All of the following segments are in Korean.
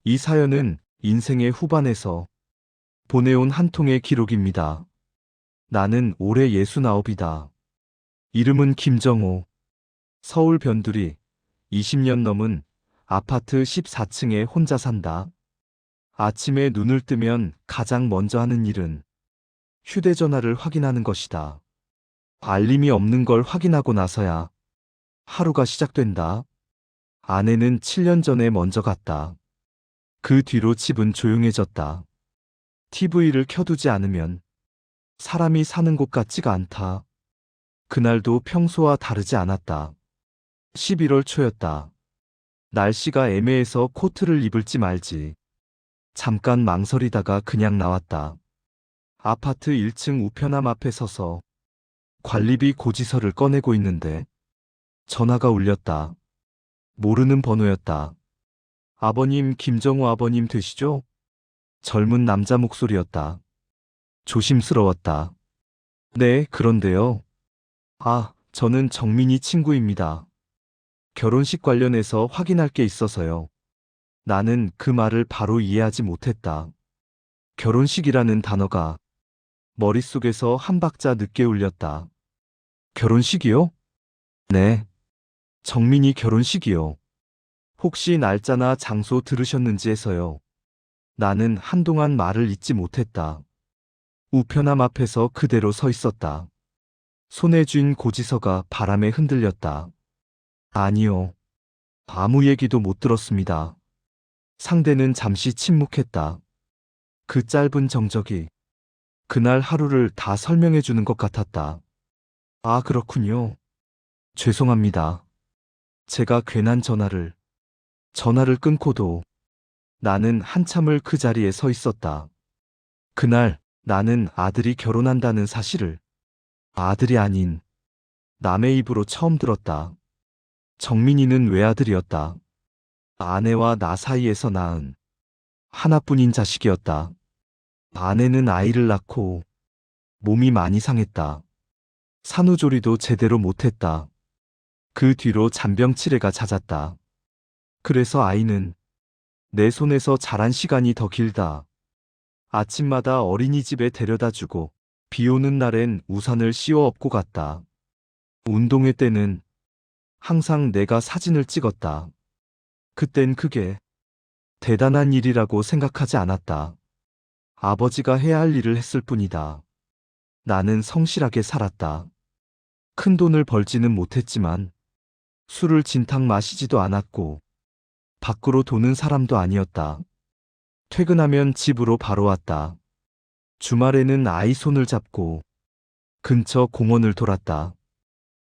이 사연은 인생의 후반에서 보내온 한 통의 기록입니다. 나는 올해 69이다. 이름은 김정호. 서울 변두리 20년 넘은 아파트 14층에 혼자 산다. 아침에 눈을 뜨면 가장 먼저 하는 일은 휴대전화를 확인하는 것이다. 알림이 없는 걸 확인하고 나서야 하루가 시작된다. 아내는 7년 전에 먼저 갔다. 그 뒤로 집은 조용해졌다. TV를 켜두지 않으면 사람이 사는 곳 같지가 않다. 그날도 평소와 다르지 않았다. 11월 초였다. 날씨가 애매해서 코트를 입을지 말지 잠깐 망설이다가 그냥 나왔다. 아파트 1층 우편함 앞에 서서 관리비 고지서를 꺼내고 있는데 전화가 울렸다. 모르는 번호였다. 아버님, 김정호 아버님 되시죠? 젊은 남자 목소리였다. 조심스러웠다. 네, 그런데요. 아, 저는 정민이 친구입니다. 결혼식 관련해서 확인할 게 있어서요. 나는 그 말을 바로 이해하지 못했다. 결혼식이라는 단어가 머릿속에서 한 박자 늦게 울렸다. 결혼식이요? 네. 정민이 결혼식이요. 혹시 날짜나 장소 들으셨는지 해서요. 나는 한동안 말을 잇지 못했다. 우편함 앞에서 그대로 서 있었다. 손에 쥔 고지서가 바람에 흔들렸다. 아니요. 아무 얘기도 못 들었습니다. 상대는 잠시 침묵했다. 그 짧은 정적이 그날 하루를 다 설명해 주는 것 같았다. 아, 그렇군요. 죄송합니다. 제가 괜한 전화를 끊고도 나는 한참을 그 자리에 서 있었다. 그날 나는 아들이 결혼한다는 사실을 아들이 아닌 남의 입으로 처음 들었다. 정민이는 외아들이었다. 아내와 나 사이에서 낳은 하나뿐인 자식이었다. 아내는 아이를 낳고 몸이 많이 상했다. 산후조리도 제대로 못했다. 그 뒤로 잔병치레가 잦았다. 그래서 아이는 내 손에서 자란 시간이 더 길다. 아침마다 어린이집에 데려다 주고 비 오는 날엔 우산을 씌워 업고 갔다. 운동회 때는 항상 내가 사진을 찍었다. 그땐 그게 대단한 일이라고 생각하지 않았다. 아버지가 해야 할 일을 했을 뿐이다. 나는 성실하게 살았다. 큰 돈을 벌지는 못했지만 술을 진탕 마시지도 않았고 밖으로 도는 사람도 아니었다. 퇴근하면 집으로 바로 왔다. 주말에는 아이 손을 잡고 근처 공원을 돌았다.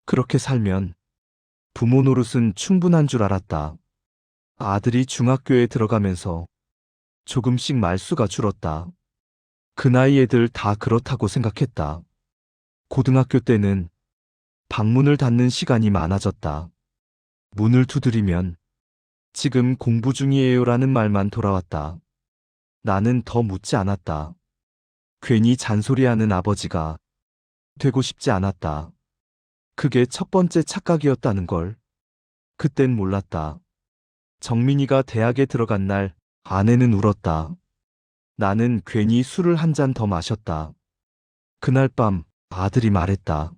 그렇게 살면 부모 노릇은 충분한 줄 알았다. 아들이 중학교에 들어가면서 조금씩 말수가 줄었다. 그 나이 애들 다 그렇다고 생각했다. 고등학교 때는 방문을 닫는 시간이 많아졌다. 문을 두드리면 지금 공부 중이에요라는 말만 돌아왔다. 나는 더 묻지 않았다. 괜히 잔소리하는 아버지가 되고 싶지 않았다. 그게 첫 번째 착각이었다는 걸 그땐 몰랐다. 정민이가 대학에 들어간 날 아내는 울었다. 나는 괜히 술을 한 잔 더 마셨다. 그날 밤 아들이 말했다.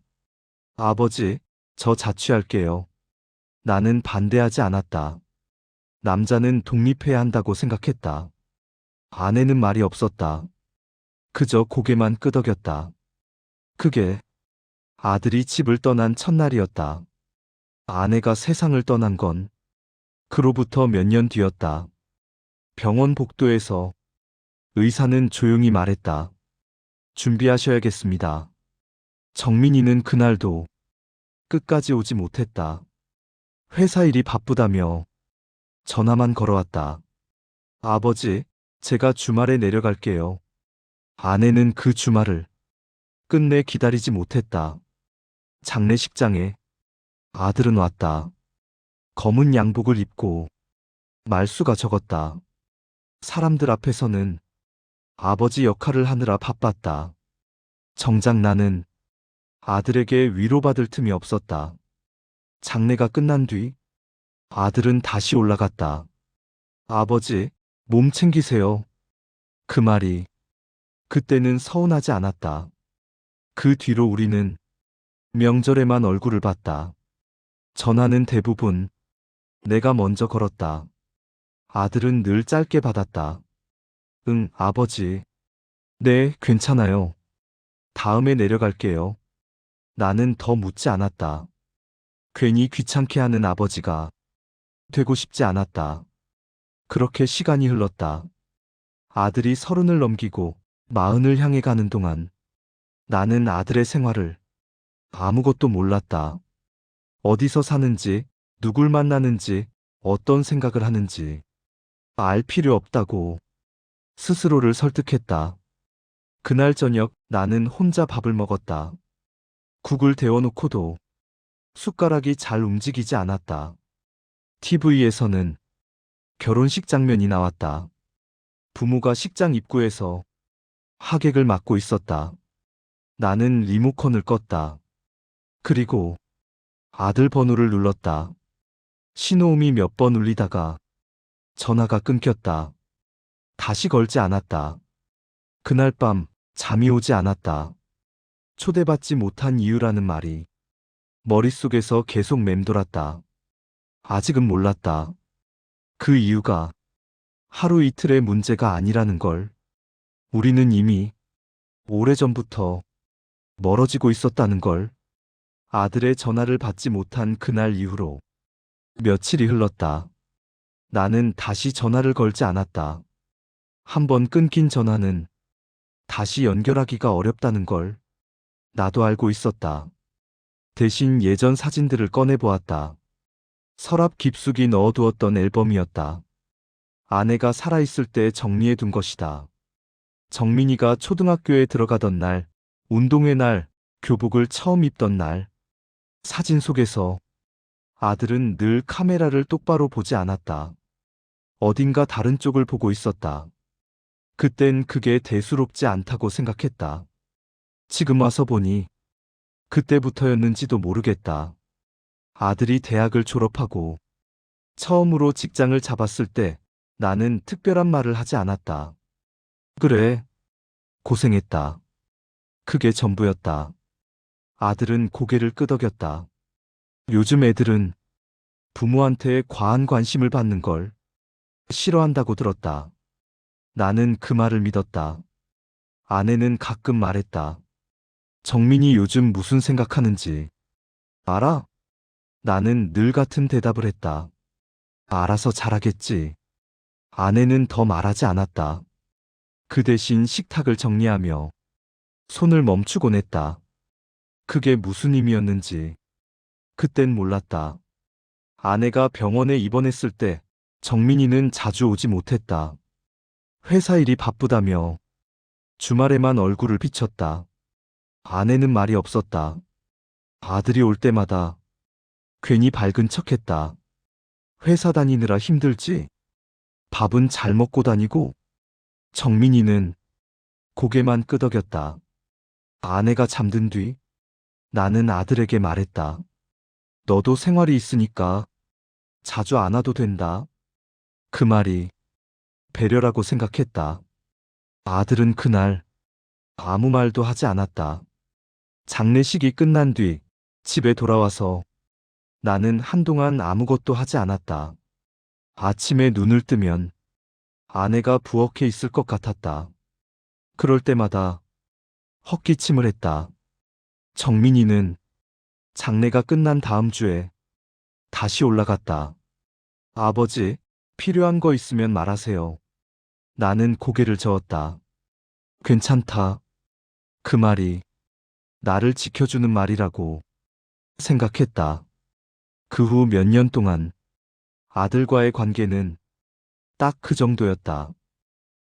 아버지, 저 자취할게요. 나는 반대하지 않았다. 남자는 독립해야 한다고 생각했다. 아내는 말이 없었다. 그저 고개만 끄덕였다. 그게 아들이 집을 떠난 첫날이었다. 아내가 세상을 떠난 건 그로부터 몇 년 뒤였다. 병원 복도에서 의사는 조용히 말했다. 준비하셔야겠습니다. 정민이는 그날도 끝까지 오지 못했다. 회사 일이 바쁘다며 전화만 걸어왔다. 아버지, 제가 주말에 내려갈게요. 아내는 그 주말을 끝내 기다리지 못했다. 장례식장에 아들은 왔다. 검은 양복을 입고 말수가 적었다. 사람들 앞에서는 아버지 역할을 하느라 바빴다. 정작 나는 아들에게 위로받을 틈이 없었다. 장례가 끝난 뒤 아들은 다시 올라갔다. 아버지, 몸 챙기세요. 그 말이 그때는 서운하지 않았다. 그 뒤로 우리는 명절에만 얼굴을 봤다. 전화는 대부분 내가 먼저 걸었다. 아들은 늘 짧게 받았다. 응, 아버지. 네, 괜찮아요. 다음에 내려갈게요. 나는 더 묻지 않았다. 괜히 귀찮게 하는 아버지가 되고 싶지 않았다. 그렇게 시간이 흘렀다. 아들이 30을 넘기고 40을 향해 가는 동안 나는 아들의 생활을 아무것도 몰랐다. 어디서 사는지, 누굴 만나는지, 어떤 생각을 하는지 알 필요 없다고 스스로를 설득했다. 그날 저녁 나는 혼자 밥을 먹었다. 국을 데워놓고도 숟가락이 잘 움직이지 않았다. TV에서는 결혼식 장면이 나왔다. 부모가 식장 입구에서 하객을 맞고 있었다. 나는 리모컨을 껐다. 그리고 아들 번호를 눌렀다. 신호음이 몇 번 울리다가 전화가 끊겼다. 다시 걸지 않았다. 그날 밤 잠이 오지 않았다. 초대받지 못한 이유라는 말이 머릿속에서 계속 맴돌았다. 아직은 몰랐다. 그 이유가 하루 이틀의 문제가 아니라는 걸. 우리는 이미 오래전부터 멀어지고 있었다는 걸. 아들의 전화를 받지 못한 그날 이후로 며칠이 흘렀다. 나는 다시 전화를 걸지 않았다. 한번 끊긴 전화는 다시 연결하기가 어렵다는 걸 나도 알고 있었다. 대신 예전 사진들을 꺼내보았다. 서랍 깊숙이 넣어두었던 앨범이었다. 아내가 살아있을 때 정리해둔 것이다. 정민이가 초등학교에 들어가던 날, 운동회 날, 교복을 처음 입던 날. 사진 속에서 아들은 늘 카메라를 똑바로 보지 않았다. 어딘가 다른 쪽을 보고 있었다. 그땐 그게 대수롭지 않다고 생각했다. 지금 와서 보니 그때부터였는지도 모르겠다. 아들이 대학을 졸업하고 처음으로 직장을 잡았을 때 나는 특별한 말을 하지 않았다. 그래, 고생했다. 그게 전부였다. 아들은 고개를 끄덕였다. 요즘 애들은 부모한테 과한 관심을 받는 걸 싫어한다고 들었다. 나는 그 말을 믿었다. 아내는 가끔 말했다. 정민이 요즘 무슨 생각하는지 알아? 나는 늘 같은 대답을 했다. 알아서 잘하겠지. 아내는 더 말하지 않았다. 그 대신 식탁을 정리하며 손을 멈추곤 했다. 그게 무슨 의미였는지 그땐 몰랐다. 아내가 병원에 입원했을 때 정민이는 자주 오지 못했다. 회사 일이 바쁘다며 주말에만 얼굴을 비쳤다. 아내는 말이 없었다. 아들이 올 때마다 괜히 밝은 척했다. 회사 다니느라 힘들지? 밥은 잘 먹고 다니고? 정민이는 고개만 끄덕였다. 아내가 잠든 뒤 나는 아들에게 말했다. 너도 생활이 있으니까 자주 안 와도 된다. 그 말이 배려라고 생각했다. 아들은 그날 아무 말도 하지 않았다. 장례식이 끝난 뒤 집에 돌아와서 나는 한동안 아무것도 하지 않았다. 아침에 눈을 뜨면 아내가 부엌에 있을 것 같았다. 그럴 때마다 헛기침을 했다. 정민이는 장례가 끝난 다음 주에 다시 올라갔다. 아버지, 필요한 거 있으면 말하세요. 나는 고개를 저었다. 괜찮다. 그 말이 나를 지켜주는 말이라고 생각했다. 그 후 몇 년 동안 아들과의 관계는 딱 그 정도였다.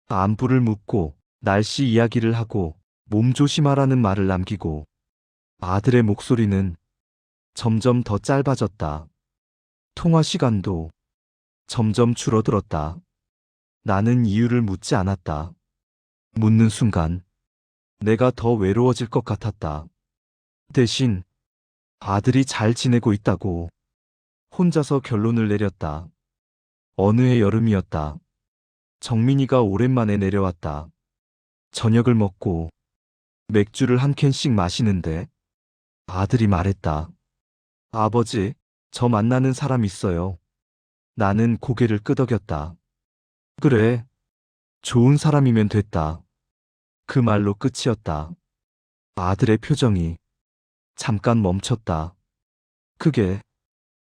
안부를 묻고 날씨 이야기를 하고 몸 조심하라는 말을 남기고 아들의 목소리는 점점 더 짧아졌다. 통화 시간도 점점 줄어들었다. 나는 이유를 묻지 않았다. 묻는 순간 내가 더 외로워질 것 같았다. 대신 아들이 잘 지내고 있다고 혼자서 결론을 내렸다. 어느 해 여름이었다. 정민이가 오랜만에 내려왔다. 저녁을 먹고 맥주를 한 캔씩 마시는데 아들이 말했다. 아버지, 저 만나는 사람 있어요. 나는 고개를 끄덕였다. 그래, 좋은 사람이면 됐다. 그 말로 끝이었다. 아들의 표정이 잠깐 멈췄다. 그게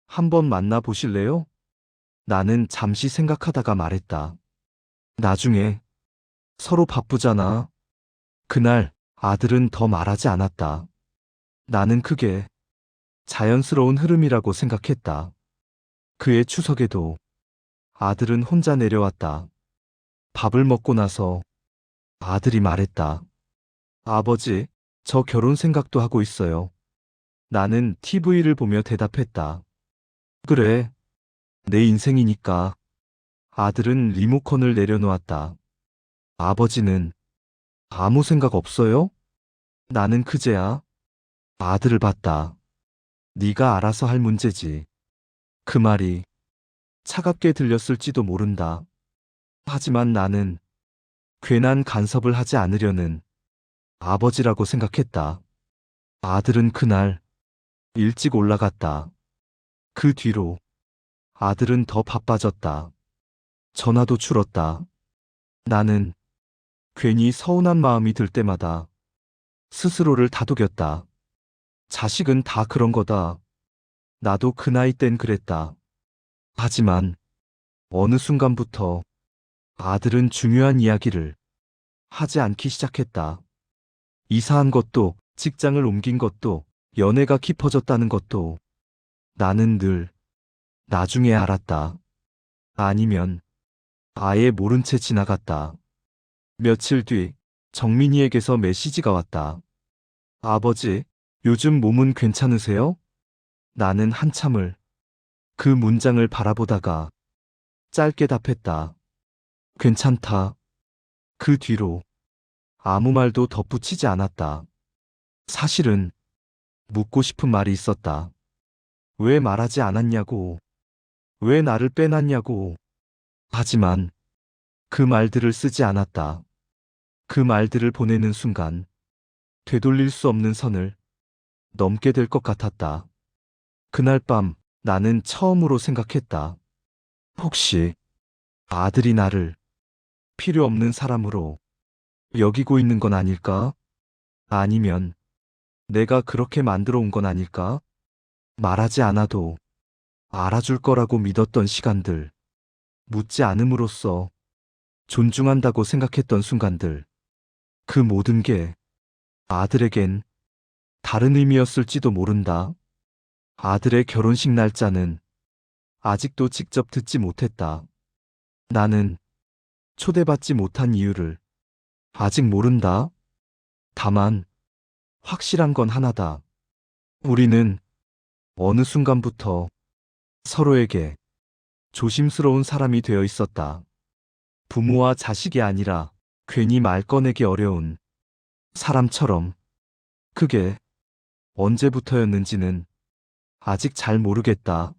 한번 만나 보실래요? 나는 잠시 생각하다가 말했다. 나중에 서로 바쁘잖아. 그날 아들은 더 말하지 않았다. 나는 그게 자연스러운 흐름이라고 생각했다. 그의 추석에도 아들은 혼자 내려왔다. 밥을 먹고 나서 아들이 말했다. 아버지, 저 결혼 생각도 하고 있어요. 나는 TV를 보며 대답했다. 그래, 내 인생이니까. 아들은 리모컨을 내려놓았다. 아버지는 아무 생각 없어요? 나는 그제야 아들을 봤다. 네가 알아서 할 문제지. 그 말이 차갑게 들렸을지도 모른다. 하지만 나는 괜한 간섭을 하지 않으려는 아버지라고 생각했다. 아들은 그날 일찍 올라갔다. 그 뒤로 아들은 더 바빠졌다. 전화도 줄었다. 나는 괜히 서운한 마음이 들 때마다 스스로를 다독였다. 자식은 다 그런 거다. 나도 그 나이 땐 그랬다. 하지만 어느 순간부터 아들은 중요한 이야기를 하지 않기 시작했다. 이사한 것도, 직장을 옮긴 것도, 연애가 깊어졌다는 것도 나는 늘 나중에 알았다. 아니면 아예 모른 채 지나갔다. 며칠 뒤 정민이에게서 메시지가 왔다. 아버지, 요즘 몸은 괜찮으세요? 나는 한참을 그 문장을 바라보다가 짧게 답했다. 괜찮다. 그 뒤로 아무 말도 덧붙이지 않았다. 사실은 묻고 싶은 말이 있었다. 왜 말하지 않았냐고. 왜 나를 빼놨냐고. 하지만 그 말들을 쓰지 않았다. 그 말들을 보내는 순간 되돌릴 수 없는 선을 넘게 될 것 같았다. 그날 밤 나는 처음으로 생각했다. 혹시 아들이 나를 필요 없는 사람으로 여기고 있는 건 아닐까? 아니면 내가 그렇게 만들어 온 건 아닐까? 말하지 않아도 알아줄 거라고 믿었던 시간들, 묻지 않음으로써 존중한다고 생각했던 순간들, 그 모든 게 아들에겐 다른 의미였을지도 모른다. 아들의 결혼식 날짜는 아직도 직접 듣지 못했다. 나는 초대받지 못한 이유를 아직 모른다. 다만 확실한 건 하나다. 우리는 어느 순간부터 서로에게 조심스러운 사람이 되어 있었다. 부모와 자식이 아니라 괜히 말 꺼내기 어려운 사람처럼. 그게 언제부터였는지는 아직 잘 모르겠다.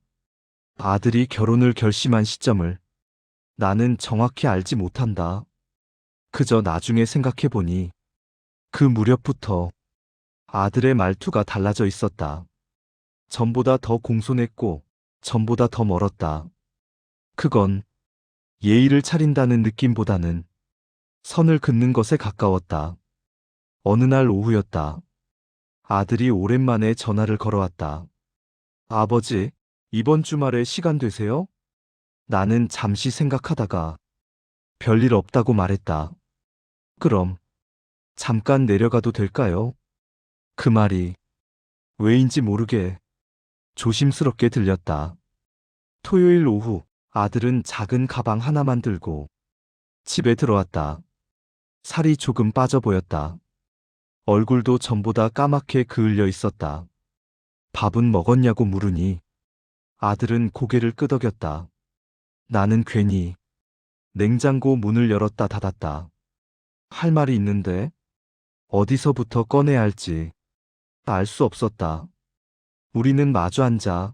아들이 결혼을 결심한 시점을 나는 정확히 알지 못한다. 그저 나중에 생각해보니 그 무렵부터 아들의 말투가 달라져 있었다. 전보다 더 공손했고 전보다 더 멀었다. 그건 예의를 차린다는 느낌보다는 선을 긋는 것에 가까웠다. 어느 날 오후였다. 아들이 오랜만에 전화를 걸어왔다. 아버지, 이번 주말에 시간 되세요? 나는 잠시 생각하다가 별일 없다고 말했다. 그럼 잠깐 내려가도 될까요? 그 말이 왜인지 모르게 조심스럽게 들렸다. 토요일 오후 아들은 작은 가방 하나만 들고 집에 들어왔다. 살이 조금 빠져 보였다. 얼굴도 전보다 까맣게 그을려 있었다. 밥은 먹었냐고 물으니 아들은 고개를 끄덕였다. 나는 괜히 냉장고 문을 열었다 닫았다. 할 말이 있는데 어디서부터 꺼내야 할지 알 수 없었다. 우리는 마주 앉아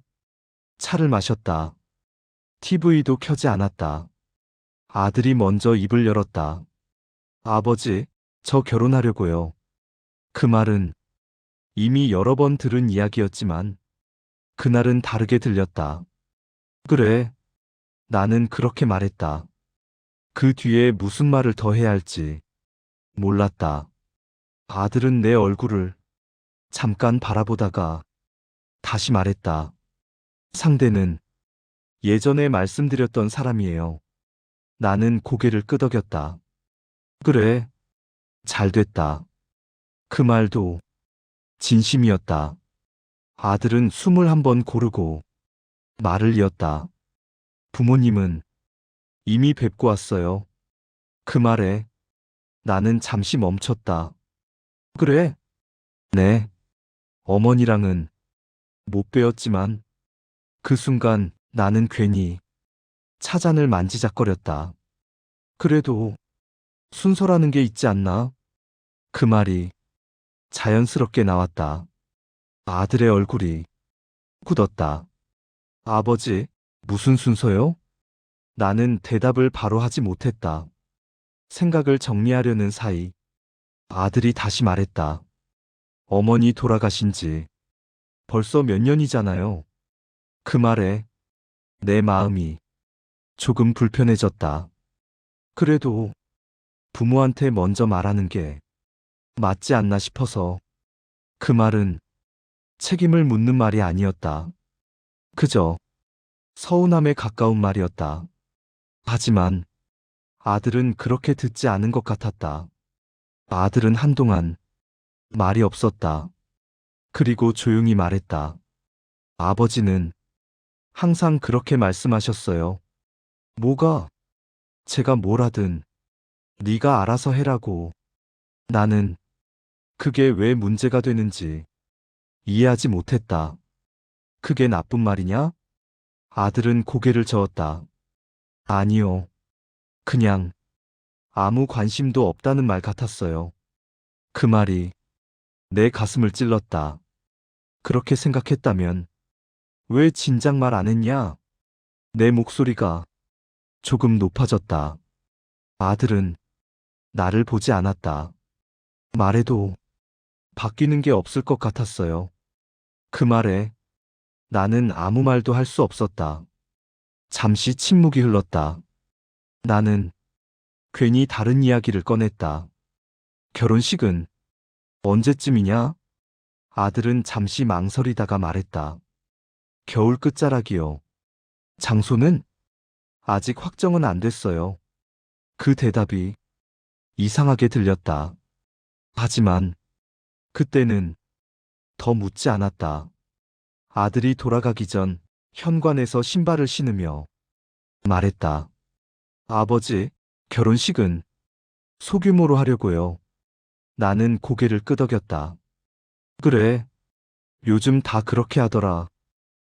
차를 마셨다. TV도 켜지 않았다. 아들이 먼저 입을 열었다. 아버지, 저 결혼하려고요. 그 말은 이미 여러 번 들은 이야기였지만 그날은 다르게 들렸다. 그래, 나는 그렇게 말했다. 그 뒤에 무슨 말을 더 해야 할지 몰랐다. 아들은 내 얼굴을 잠깐 바라보다가 다시 말했다. 상대는 예전에 말씀드렸던 사람이에요. 나는 고개를 끄덕였다. 그래, 잘 됐다. 그 말도 진심이었다. 아들은 숨을 한번 고르고 말을 이었다. 부모님은 이미 뵙고 왔어요. 그 말에 나는 잠시 멈췄다. 그래? 네. 어머니랑은 못 배웠지만 그 순간 나는 괜히 차잔을 만지작거렸다. 그래도 순서라는 게 있지 않나? 그 말이 자연스럽게 나왔다. 아들의 얼굴이 굳었다. 아버지, 무슨 순서요? 나는 대답을 바로 하지 못했다. 생각을 정리하려는 사이 아들이 다시 말했다. 어머니 돌아가신 지 벌써 몇 년이잖아요. 그 말에 내 마음이 조금 불편해졌다. 그래도 부모한테 먼저 말하는 게 맞지 않나 싶어서 그 말은 책임을 묻는 말이 아니었다. 그저 서운함에 가까운 말이었다. 하지만 아들은 그렇게 듣지 않은 것 같았다. 아들은 한동안 말이 없었다. 그리고 조용히 말했다. 아버지는 항상 그렇게 말씀하셨어요. 뭐가? 제가 뭘 하든 네가 알아서 해라고. 나는 그게 왜 문제가 되는지 이해하지 못했다. 그게 나쁜 말이냐? 아들은 고개를 저었다. 아니요. 그냥 아무 관심도 없다는 말 같았어요. 그 말이 내 가슴을 찔렀다. 그렇게 생각했다면 왜 진작 말 안 했냐? 내 목소리가 조금 높아졌다. 아들은 나를 보지 않았다. 말해도 바뀌는 게 없을 것 같았어요. 그 말에 나는 아무 말도 할 수 없었다. 잠시 침묵이 흘렀다. 나는 괜히 다른 이야기를 꺼냈다. 결혼식은 언제쯤이냐? 아들은 잠시 망설이다가 말했다. 겨울 끝자락이요. 장소는 아직 확정은 안 됐어요. 그 대답이 이상하게 들렸다. 하지만 그때는 더 묻지 않았다. 아들이 돌아가기 전 현관에서 신발을 신으며 말했다. 아버지, 결혼식은 소규모로 하려고요. 나는 고개를 끄덕였다. 그래, 요즘 다 그렇게 하더라.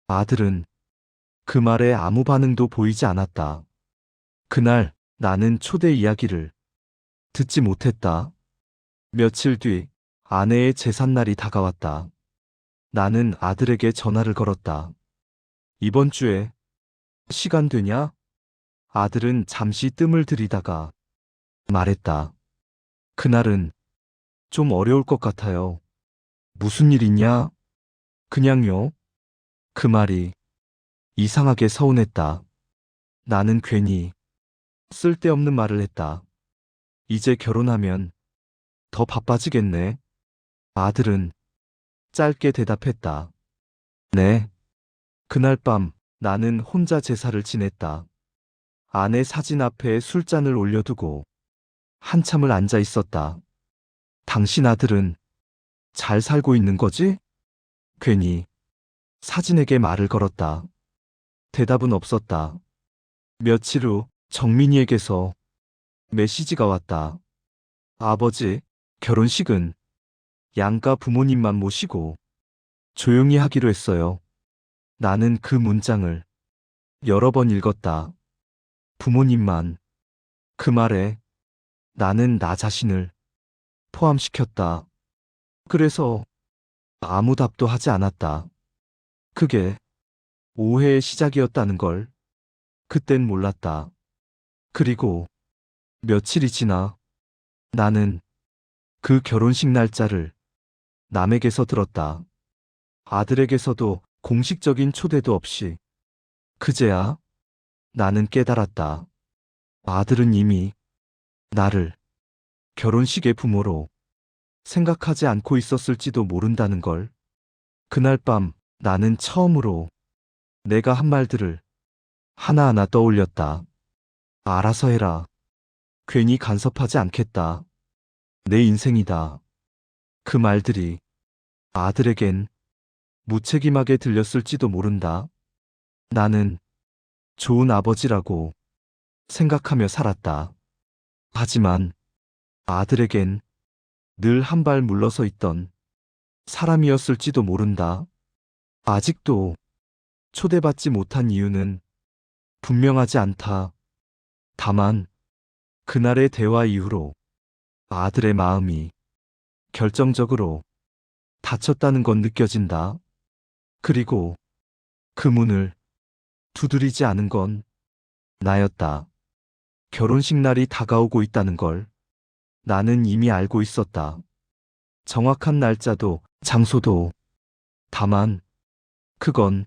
아들은 그 말에 아무 반응도 보이지 않았다. 그날 나는 초대 이야기를 듣지 못했다. 며칠 뒤 아내의 제삿날이 다가왔다. 나는 아들에게 전화를 걸었다. 이번 주에 시간 되냐? 아들은 잠시 뜸을 들이다가 말했다. 그날은 좀 어려울 것 같아요. 무슨 일 있냐? 그냥요. 그 말이 이상하게 서운했다. 나는 괜히 쓸데없는 말을 했다. 이제 결혼하면 더 바빠지겠네. 아들은 짧게 대답했다. 네. 그날 밤 나는 혼자 제사를 지냈다. 아내 사진 앞에 술잔을 올려두고 한참을 앉아 있었다. 당신 아들은 잘 살고 있는 거지? 괜히 사진에게 말을 걸었다. 대답은 없었다. 며칠 후 정민이에게서 메시지가 왔다. 아버지, 결혼식은 양가 부모님만 모시고 조용히 하기로 했어요. 나는 그 문장을 여러 번 읽었다. 부모님만. 그 말에 나는 나 자신을 포함시켰다. 그래서 아무 답도 하지 않았다. 그게 오해의 시작이었다는 걸 그땐 몰랐다. 그리고 며칠이 지나 나는 그 결혼식 날짜를 남에게서 들었다. 아들에게서도 공식적인 초대도 없이. 그제야 나는 깨달았다. 아들은 이미 나를 결혼식의 부모로 생각하지 않고 있었을지도 모른다는 걸. 그날 밤 나는 처음으로 내가 한 말들을 하나하나 떠올렸다. 알아서 해라. 괜히 간섭하지 않겠다. 내 인생이다. 그 말들이 아들에겐 무책임하게 들렸을지도 모른다. 나는 좋은 아버지라고 생각하며 살았다. 하지만 아들에겐 늘 한 발 물러서 있던 사람이었을지도 모른다. 아직도 초대받지 못한 이유는 분명하지 않다. 다만 그날의 대화 이후로 아들의 마음이 결정적으로 다쳤다는 건 느껴진다. 그리고 그 문을 두드리지 않은 건 나였다. 결혼식 날이 다가오고 있다는 걸 나는 이미 알고 있었다. 정확한 날짜도 장소도. 다만 그건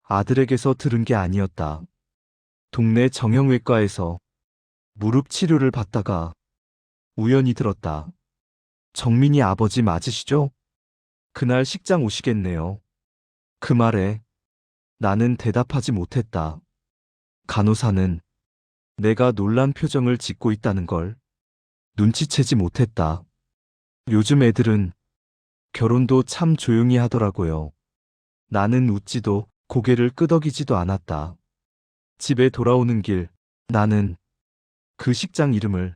아들에게서 들은 게 아니었다. 동네 정형외과에서 무릎 치료를 받다가 우연히 들었다. 정민이 아버지 맞으시죠? 그날 식장 오시겠네요. 그 말에 나는 대답하지 못했다. 간호사는 내가 놀란 표정을 짓고 있다는 걸 눈치채지 못했다. 요즘 애들은 결혼도 참 조용히 하더라고요. 나는 웃지도 고개를 끄덕이지도 않았다. 집에 돌아오는 길 나는 그 식장 이름을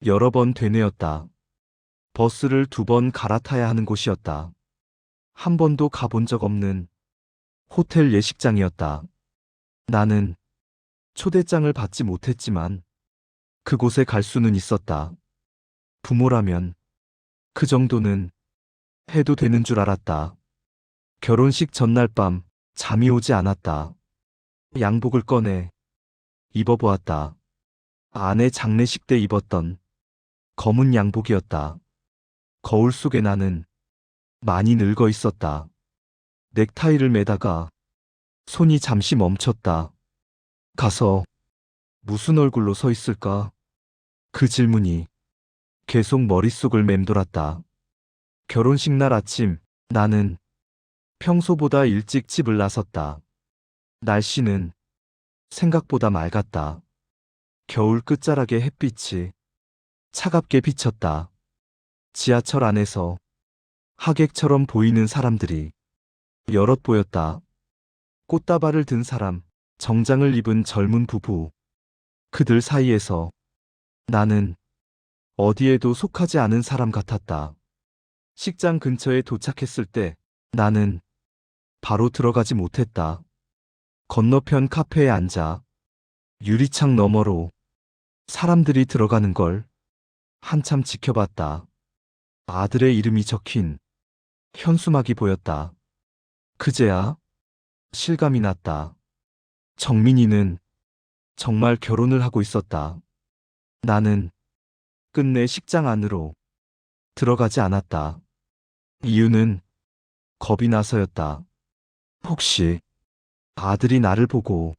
여러 번 되뇌었다. 버스를 2번 갈아타야 하는 곳이었다. 한 번도 가본 적 없는 호텔 예식장이었다. 나는 초대장을 받지 못했지만 그곳에 갈 수는 있었다. 부모라면 그 정도는 해도 되는 줄 알았다. 결혼식 전날 밤 잠이 오지 않았다. 양복을 꺼내 입어보았다. 아내 장례식 때 입었던 검은 양복이었다. 거울 속에 나는 많이 늙어 있었다. 넥타이를 매다가 손이 잠시 멈췄다. 가서 무슨 얼굴로 서 있을까? 그 질문이 계속 머릿속을 맴돌았다. 결혼식 날 아침 나는 평소보다 일찍 집을 나섰다. 날씨는 생각보다 맑았다. 겨울 끝자락의 햇빛이 차갑게 비쳤다. 지하철 안에서 하객처럼 보이는 사람들이 여럿 보였다. 꽃다발을 든 사람, 정장을 입은 젊은 부부. 그들 사이에서 나는 어디에도 속하지 않은 사람 같았다. 식장 근처에 도착했을 때 나는 바로 들어가지 못했다. 건너편 카페에 앉아 유리창 너머로 사람들이 들어가는 걸 한참 지켜봤다. 아들의 이름이 적힌 현수막이 보였다. 그제야 실감이 났다. 정민이는 정말 결혼을 하고 있었다. 나는 끝내 식장 안으로 들어가지 않았다. 이유는 겁이 나서였다. 혹시 아들이 나를 보고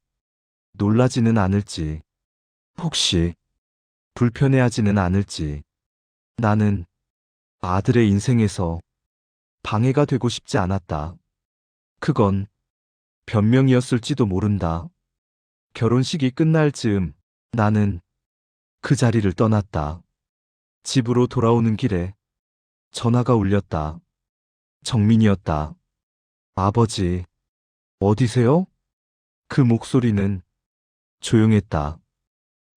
놀라지는 않을지, 혹시 불편해하지는 않을지. 나는 아들의 인생에서 방해가 되고 싶지 않았다. 그건 변명이었을지도 모른다. 결혼식이 끝날 즈음 나는 그 자리를 떠났다. 집으로 돌아오는 길에 전화가 울렸다. 정민이었다. 아버지, 어디세요? 그 목소리는 조용했다.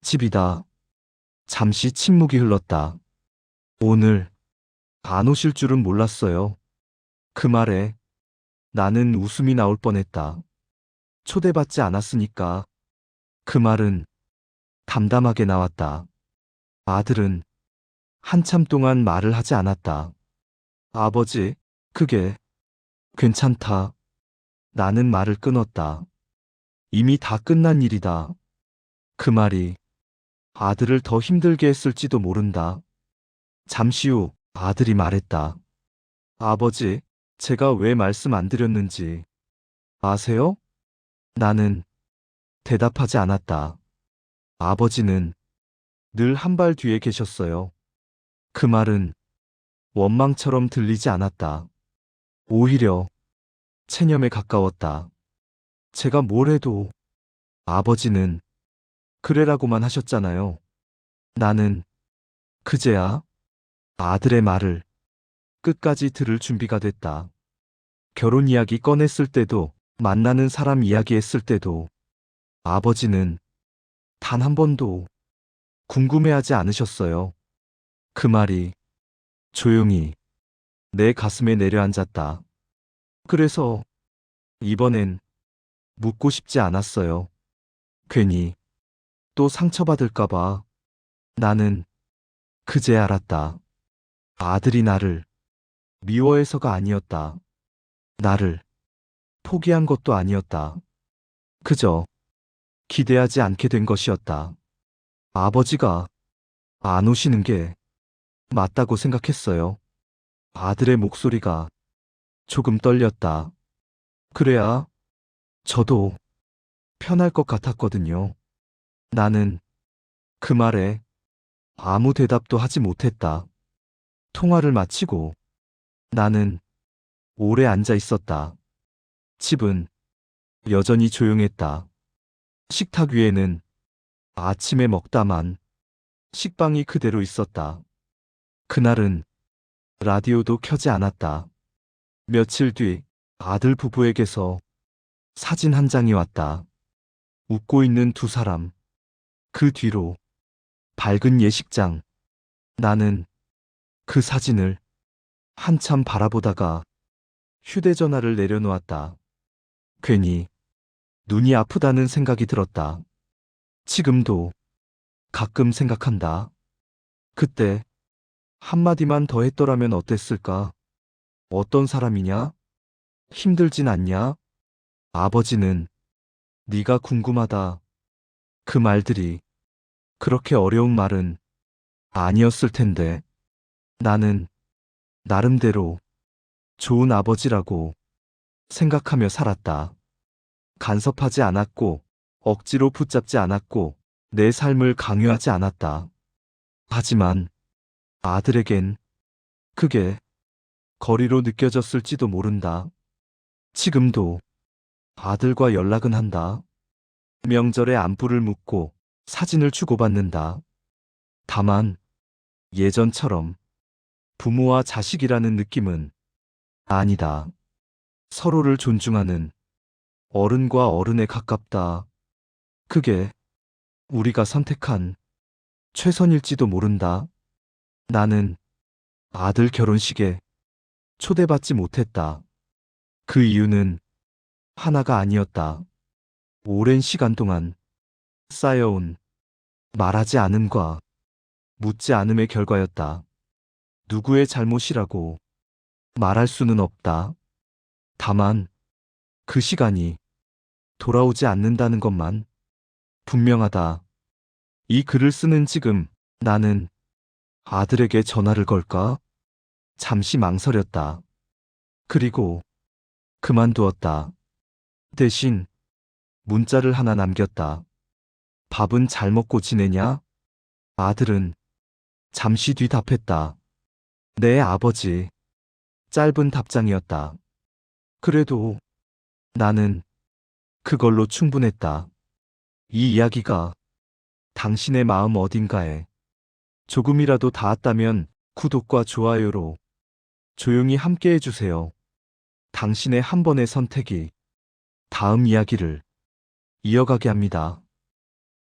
집이다. 잠시 침묵이 흘렀다. 오늘 안 오실 줄은 몰랐어요. 그 말에 나는 웃음이 나올 뻔했다. 초대받지 않았으니까. 그 말은 담담하게 나왔다. 아들은 한참 동안 말을 하지 않았다. 아버지, 그게 괜찮다. 나는 말을 끊었다. 이미 다 끝난 일이다. 그 말이 아들을 더 힘들게 했을지도 모른다. 잠시 후 아들이 말했다. 아버지, 제가 왜 말씀 안 드렸는지 아세요? 나는 대답하지 않았다. 아버지는 늘 한 발 뒤에 계셨어요. 그 말은 원망처럼 들리지 않았다. 오히려 체념에 가까웠다. 제가 뭘 해도 아버지는 그래라고만 하셨잖아요. 나는 그제야 아들의 말을 끝까지 들을 준비가 됐다. 결혼 이야기 꺼냈을 때도, 만나는 사람 이야기했을 때도 아버지는 단 한 번도 궁금해하지 않으셨어요. 그 말이 조용히 내 가슴에 내려앉았다. 그래서 이번엔 묻고 싶지 않았어요. 괜히 또 상처받을까봐. 나는 그제 알았다. 아들이 나를 미워해서가 아니었다. 나를 포기한 것도 아니었다. 그저 기대하지 않게 된 것이었다. 아버지가 안 오시는 게 맞다고 생각했어요. 아들의 목소리가 조금 떨렸다. 그래야 저도 편할 것 같았거든요. 나는 그 말에 아무 대답도 하지 못했다. 통화를 마치고 나는 오래 앉아 있었다. 집은 여전히 조용했다. 식탁 위에는 아침에 먹다만 식빵이 그대로 있었다. 그날은 라디오도 켜지 않았다. 며칠 뒤 아들 부부에게서 사진 한 장이 왔다. 웃고 있는 두 사람. 그 뒤로 밝은 예식장. 나는 그 사진을 한참 바라보다가 휴대전화를 내려놓았다. 괜히 눈이 아프다는 생각이 들었다. 지금도 가끔 생각한다. 그때 한마디만 더 했더라면 어땠을까? 어떤 사람이냐? 힘들진 않냐? 아버지는 네가 궁금하다. 그 말들이 그렇게 어려운 말은 아니었을 텐데. 나는 나름대로 좋은 아버지라고 생각하며 살았다. 간섭하지 않았고, 억지로 붙잡지 않았고, 내 삶을 강요하지 않았다. 하지만 아들에겐 그게 거리로 느껴졌을지도 모른다. 지금도 아들과 연락은 한다. 명절에 안부를 묻고 사진을 주고받는다. 다만 예전처럼 부모와 자식이라는 느낌은 아니다. 서로를 존중하는 어른과 어른에 가깝다. 그게 우리가 선택한 최선일지도 모른다. 나는 아들 결혼식에 초대받지 못했다. 그 이유는 하나가 아니었다. 오랜 시간 동안 쌓여온 말하지 않음과 묻지 않음의 결과였다. 누구의 잘못이라고 말할 수는 없다. 다만 그 시간이 돌아오지 않는다는 것만 분명하다. 이 글을 쓰는 지금 나는 아들에게 전화를 걸까? 잠시 망설였다. 그리고 그만두었다. 대신 문자를 하나 남겼다. 밥은 잘 먹고 지내냐? 아들은 잠시 뒤 답했다. 네, 아버지. 짧은 답장이었다. 그래도 나는 그걸로 충분했다. 이 이야기가 당신의 마음 어딘가에 조금이라도 닿았다면 구독과 좋아요로 조용히 함께 해주세요. 당신의 한 번의 선택이 다음 이야기를 이어가게 합니다.